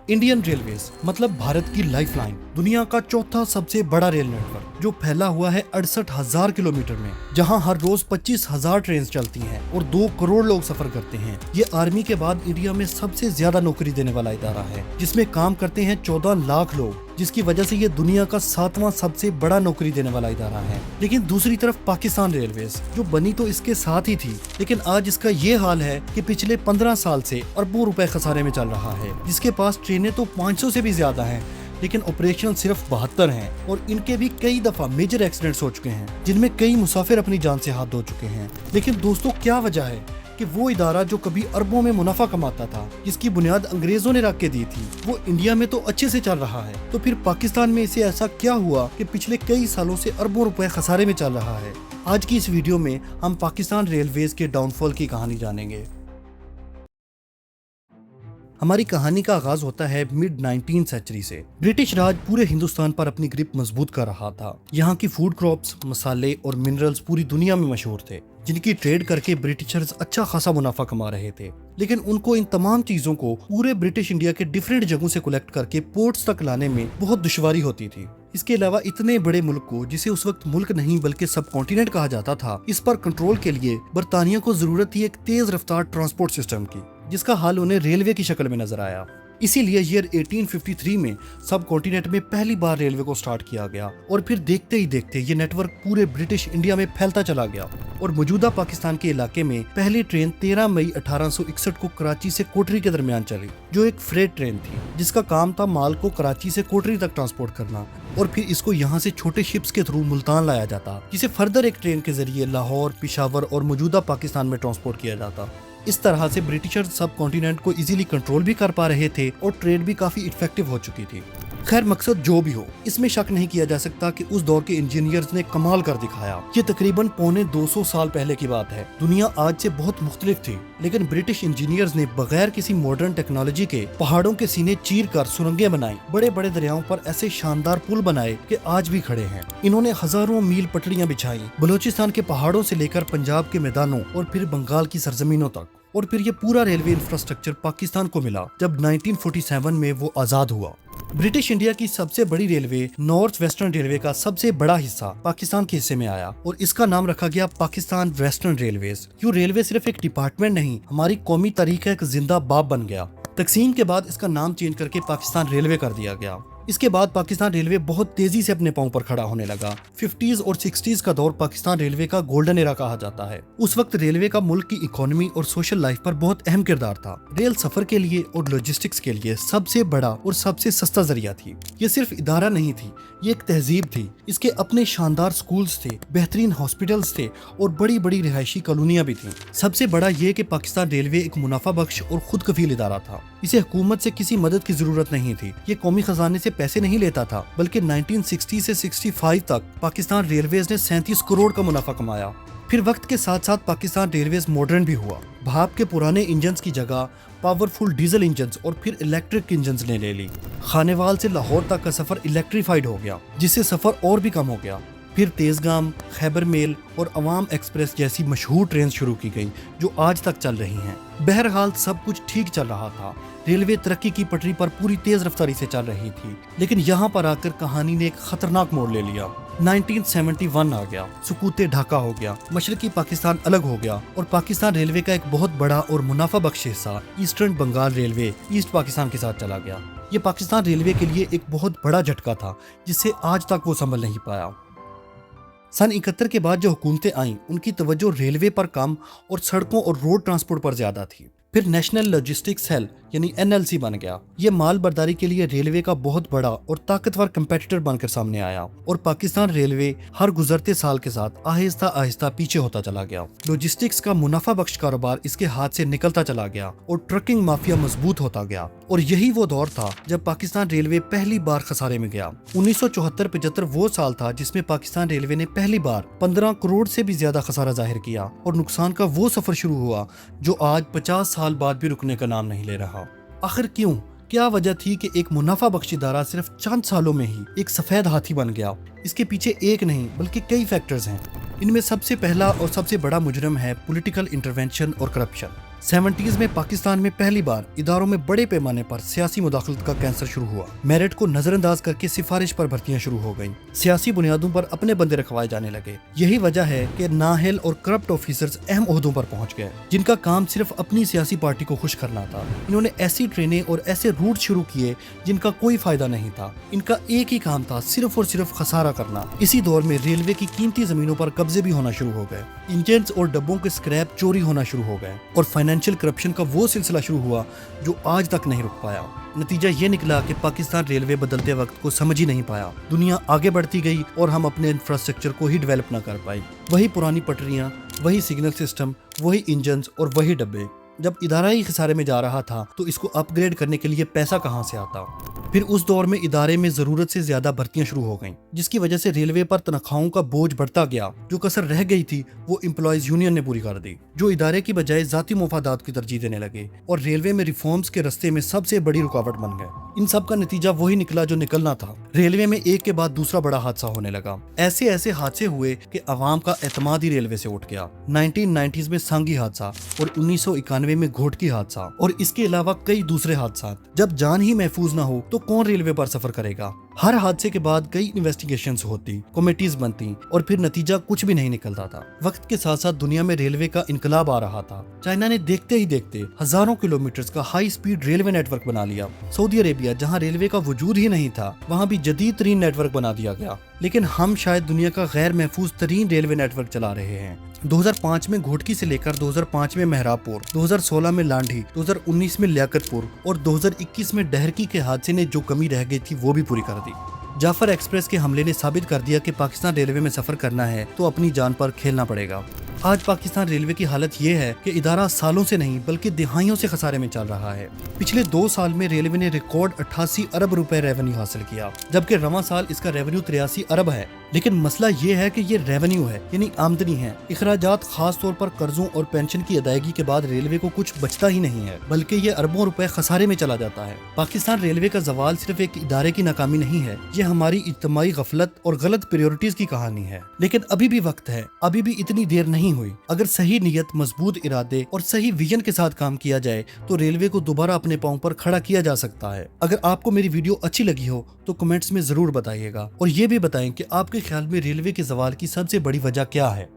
Indian railways मतलब भारत की lifeline, दुनिया का चौथा सबसे बड़ा रेल नेटवर्क जो फैला हुआ है 68,000 किलोमीटर में, जहां हर रोज 25,000 ट्रेन चलती हैं और 2 करोड़ लोग सफर करते हैं। ये आर्मी के बाद इंडिया में सबसे ज्यादा नौकरी देने वाला इदारा है, जिसमें काम करते हैं 14 लाख लोग, जिसकी वजह से ये दुनिया का 7वां सबसे बड़ा नौकरी देने वाला इदारा है। लेकिन दूसरी तरफ पाकिस्तान रेलवेज जो बनी तो इसके साथ ही थी, लेकिन आज इसका ये हाल है कि पिछले 15 साल से अरबों रुपए खसारे में चल रहा है, जिसके पास ट्रेनें तो 500 से भी ज्यादा हैं, लेकिन ऑपरेशन सिर्फ 72 हैं और इनके भी कई दफा मेजर एक्सीडेंट्स हो चुके हैं, जिनमें कई मुसाफिर अपनी जान से हाथ धो चुके हैं। लेकिन दोस्तों, क्या वजह है कि वो इदारा जो कभी अरबों में मुनाफा कमाता था, जिसकी बुनियाद अंग्रेजों ने रख के दी थी, वो इंडिया में तो अच्छे से चल रहा है, तो फिर पाकिस्तान में इसे ऐसा क्या हुआ कि पिछले कई सालों से अरबों रुपए खसारे में चल रहा है। आज की इस वीडियो में हम पाकिस्तान रेलवेज के डाउनफॉल की कहानी जानेंगे। हमारी कहानी का आगाज होता है मिड 19th सेंचुरी से। ब्रिटिश राज पूरे हिंदुस्तान पर अपनी ग्रिप मजबूत कर रहा था। यहाँ की फूड क्रॉप्स, मसाले और मिनरल्स पूरी दुनिया में मशहूर थे, जिनकी ट्रेड करके ब्रिटिशर्स अच्छा खासा मुनाफा कमा रहे थे। लेकिन उनको इन तमाम चीजों को पूरे ब्रिटिश इंडिया के डिफरेंट जगहों से कलेक्ट करके पोर्ट्स तक लाने में बहुत दुश्वारी होती थी। इसके अलावा इतने बड़े मुल्क को, जिसे उस वक्त मुल्क नहीं बल्कि सब कॉन्टिनेंट कहा जाता था, इस पर कंट्रोल के लिए बरतानिया को जरूरत थी एक तेज रफ्तार ट्रांसपोर्ट सिस्टम की, जिसका हाल उन्हें रेलवे की शक्ल में नजर आया। इसीलिए ईयर 1853 में सब कॉन्टिनेंट में पहली बार रेलवे को स्टार्ट किया गया और फिर देखते ही देखते ये नेटवर्क पूरे ब्रिटिश इंडिया में फैलता चला गया और मौजूदा पाकिस्तान के इलाके में पहली ट्रेन 13 मई 1861 को कराची से कोटरी के दरमियान चली, जो एक फ्रेट ट्रेन थी, जिसका काम था माल को कराची से कोटरी तक ट्रांसपोर्ट करना और फिर इसको यहाँ से छोटे शिप्स के थ्रू मुल्तान लाया जाता, जिसे फर्दर एक ट्रेन के जरिए लाहौर, पिशावर और मौजूदा पाकिस्तान में ट्रांसपोर्ट किया जाता। इस तरह से ब्रिटिशर्स सब कॉन्टिनेंट को इजीली कंट्रोल भी कर पा रहे थे और ट्रेड भी काफी इफेक्टिव हो चुकी थी। खैर, मकसद जो भी हो, इसमें शक नहीं किया जा सकता कि उस दौर के इंजीनियर्स ने कमाल कर दिखाया। ये तकरीबन पौने 200 साल पहले की बात है। दुनिया आज से बहुत मुख्तलिफ थी, लेकिन ब्रिटिश इंजीनियर्स ने बगैर किसी मॉडर्न टेक्नोलॉजी के पहाड़ों के सीने चीर कर सुरंगें बनाई, बड़े बड़े दरियाओं पर ऐसे शानदार पुल बनाए कि आज भी खड़े हैं। इन्होंने हजारों मील पटड़ियां बिछाई, बलूचिस्तान के पहाड़ों से लेकर पंजाब के मैदानों और फिर बंगाल की सरजमीनों तक। और फिर ये पूरा रेलवे इंफ्रास्ट्रक्चर पाकिस्तान को मिला जब 1947 में वो आजाद हुआ। ब्रिटिश इंडिया की सबसे बड़ी रेलवे नॉर्थ वेस्टर्न रेलवे का सबसे बड़ा हिस्सा पाकिस्तान के हिस्से में आया और इसका नाम रखा गया पाकिस्तान वेस्टर्न रेलवेज। यूँ रेलवे सिर्फ एक डिपार्टमेंट नहीं, हमारी कौमी तारीख का एक जिंदा बाब बन गया। तकसीम के बाद इसका नाम चेंज करके पाकिस्तान रेलवे कर दिया गया। इसके बाद पाकिस्तान रेलवे बहुत तेजी से अपने पांव पर खड़ा होने लगा। 50s और 60s का दौर पाकिस्तान रेलवे का गोल्डन एरा कहा जाता है। उस वक्त रेलवे का मुल्क की इकोनॉमी और सोशल लाइफ पर बहुत अहम किरदार था। रेल सफर के लिए और लॉजिस्टिक्स के लिए सबसे बड़ा और सबसे सस्ता जरिया थी। ये सिर्फ इदारा नहीं थी, ये एक तहजीब थी। इसके अपने शानदार स्कूल्स थे, बेहतरीन हॉस्पिटल्स थे और बड़ी बड़ी रिहायशी कॉलोनियां भी थी। सबसे बड़ा ये कि पाकिस्तान रेलवे एक मुनाफा बख्श और खुद कफील इदारा था। इसे हुकूमत से किसी मदद की जरूरत नहीं थी। ये कौमी खजाने से पैसे नहीं लेता था, बल्कि 1960 से 65 तक पाकिस्तान रेलवेज ने 37 करोड़ का मुनाफा कमाया। फिर वक्त के साथ साथ पाकिस्तान रेलवेज मॉडर्न भी हुआ। भाप के पुराने इंजन्स की जगह पावरफुल डीजल इंजन्स और फिर इलेक्ट्रिक इंजन्स ने ले ली। खानेवाल से लाहौर तक का सफर इलेक्ट्रीफाइड हो गया, जिससे सफर और भी कम हो गया। फिर तेजगाम, खैबर मेल और अवाम एक्सप्रेस जैसी मशहूर ट्रेन शुरू की गई, जो आज तक चल रही हैं। बहरहाल सब कुछ ठीक चल रहा था। रेलवे तरक्की की पटरी पर पूरी तेज रफ्तारी से चल रही थी, लेकिन यहाँ पर आकर कहानी ने एक खतरनाक मोड़ ले लिया। 1971 आ गया, सुकूते ढाका हो गया, मशरकी पाकिस्तान अलग हो गया और पाकिस्तान रेलवे का एक बहुत बड़ा और मुनाफा बख्श हिस्सा Eastern Bengal railway East Pakistan के साथ चला गया। ये पाकिस्तान रेलवे के लिए एक बहुत बड़ा झटका था, जिससे आज तक वो संभल नहीं पाया। सन 71 के बाद जो हुकूमतें आईं, उनकी तवज्जो रेलवे पर कम और सड़कों और रोड ट्रांसपोर्ट पर ज्यादा थी। फिर नेशनल लॉजिस्टिक्स सेल यानी NLC बन गया। ये माल बर्दारी के लिए रेलवे का बहुत बड़ा और ताकतवर कंपेटिटर बनकर सामने आया और पाकिस्तान रेलवे हर गुजरते साल के साथ आहिस्ता आहिस्ता पीछे होता चला गया। लॉजिस्टिक्स का मुनाफा बख्श कारोबार इसके हाथ से निकलता चला गया और ट्रकिंग माफिया मजबूत होता गया। और यही वो दौर था जब पाकिस्तान रेलवे पहली बार खसारे में गया। 1974-75 वो साल था जिसमें पाकिस्तान रेलवे ने पहली बार 15 करोड़ से भी ज्यादा खसारा जाहिर किया और नुकसान का वो सफर शुरू हुआ जो आज 50 साल बाद भी रुकने का नाम नहीं ले रहा। आखिर क्यों? क्या वजह थी कि एक मुनाफा बख्श इदारा सिर्फ चंद सालों में ही एक सफेद हाथी बन गया? इसके पीछे एक नहीं बल्कि कई फैक्टर्स हैं। इनमें सबसे पहला और सबसे बड़ा मुजरम है पॉलिटिकल इंटरवेंशन और करप्शन। 70s में पाकिस्तान में पहली बार इदारों में बड़े पैमाने पर सियासी मुदाखलत का कैंसर शुरू हुआ। मेरिट को नजरअंदाज करके सिफारिश पर भर्तियां शुरू हो गईं। सियासी बुनियादों पर अपने बंदे रखवाए जाने लगे। यही वजह है कि नाअहल और करप्ट ऑफिसर्स अहम ओहदों पर पहुंच गए, जिनका काम सिर्फ अपनी सियासी पार्टी को खुश करना था। इन्होंने ऐसी ट्रेनें और ऐसे रूट शुरू किए जिनका कोई फायदा नहीं था। इनका एक ही काम था, सिर्फ और सिर्फ खसारा करना। इसी दौर में रेलवे की कीमती जमीनों पर कब्जे भी होना शुरू हो गए। इंजन्स और डब्बों के स्क्रैप चोरी होना शुरू हो गए और फाइनेंशियल करप्शन का वो सिलसिला शुरू हुआ जो आज तक नहीं रुक पाया। नतीजा ये निकला कि पाकिस्तान रेलवे बदलते वक्त को समझ ही नहीं पाया। दुनिया आगे बढ़ती गई और हम अपने इंफ्रास्ट्रक्चर को ही डेवलप ना कर पाई। वही पुरानी पटरियां, वही सिग्नल सिस्टम, वही इंजन्स और वही डब्बे। जब इदारा ही खसारे में जा रहा था तो इसको अपग्रेड करने के लिए पैसा कहां से आता। फिर उस दौर में इदारे में जरूरत से ज्यादा भर्तियां शुरू हो गईं, जिसकी वजह से रेलवे पर तनख्वाहों का बोझ बढ़ता गया। जो कसर रह गई थी वो एम्प्लॉयज यूनियन ने पूरी कर दी, जो इदारे की बजाय जाती मुफादात की तरजीह देने लगे और रेलवे में रिफॉर्म्स के रास्ते में सबसे बड़ी रुकावट बन गए। इन सब का नतीजा वही निकला जो निकलना था। रेलवे में एक के बाद दूसरा बड़ा हादसा होने लगा। ऐसे ऐसे हादसे हुए कि अवाम का एतमाद ही रेलवे से उठ गया। 1990s में सांगी हादसा और 1991 में घोटकी हादसा और इसके अलावा कई दूसरे हादसा। जब जान ही महफूज ना हो तो कौन रेलवे पर सफर करेगा। हर हादसे के बाद कई इन्वेस्टिगेशंस होती, कमेटीज बनती और फिर नतीजा कुछ भी नहीं निकलता था। वक्त के साथ साथ दुनिया में रेलवे का इनकलाब आ रहा था। चाइना ने देखते ही देखते हजारों किलोमीटर का हाई स्पीड रेलवे नेटवर्क बना लिया। सऊदी अरेबिया, जहां रेलवे का वजूद ही नहीं था, वहां भी जदीद तरीन नेटवर्क बना दिया गया। लेकिन हम शायद दुनिया का गैर महफूज तरीन रेलवे नेटवर्क चला रहे हैं। 2005 में घोटकी से लेकर 2005 में मेहराबपुर, 2016 में लांढी, 2019 में लियाकतपुर और 2021 में डहरकी के हादसे ने जो कमी रह गई थी वो भी पूरी कर दी। जाफर एक्सप्रेस के हमले ने साबित कर दिया कि पाकिस्तान रेलवे में सफर करना है तो अपनी जान पर खेलना पड़ेगा। आज पाकिस्तान रेलवे की हालत ये है कि इदारा सालों से नहीं बल्कि दिहाइयों से खसारे में चल रहा है। पिछले 2 साल में रेलवे ने रिकॉर्ड 88 अरब रुपए रेवेन्यू हासिल किया, जबकि रवां साल इसका रेवेन्यू 83 अरब है। लेकिन मसला ये है कि ये रेवेन्यू है यानी आमदनी है। इखराजात, खास तौर पर कर्जों और पेंशन की अदायगी के बाद रेलवे को कुछ बचता ही नहीं है, बल्कि ये अरबों रुपए खसारे में चला जाता है। पाकिस्तान रेलवे का जवाल सिर्फ एक इदारे की नाकामी नहीं है, ये हमारी इज्तिमाई गफलत और गलत प्रायोरिटीज की कहानी है। लेकिन अभी भी वक्त है, अभी भी इतनी देर नहीं हुई। अगर सही नीयत, मजबूत इरादे और सही विजन के साथ काम किया जाए तो रेलवे को दोबारा अपने पांव पर खड़ा किया जा सकता है। अगर आपको मेरी वीडियो अच्छी लगी हो तो कमेंट्स में जरूर बताइएगा और ये भी बताएं कि आपके ख्याल में रेलवे के जवाल की सबसे बड़ी वजह क्या है।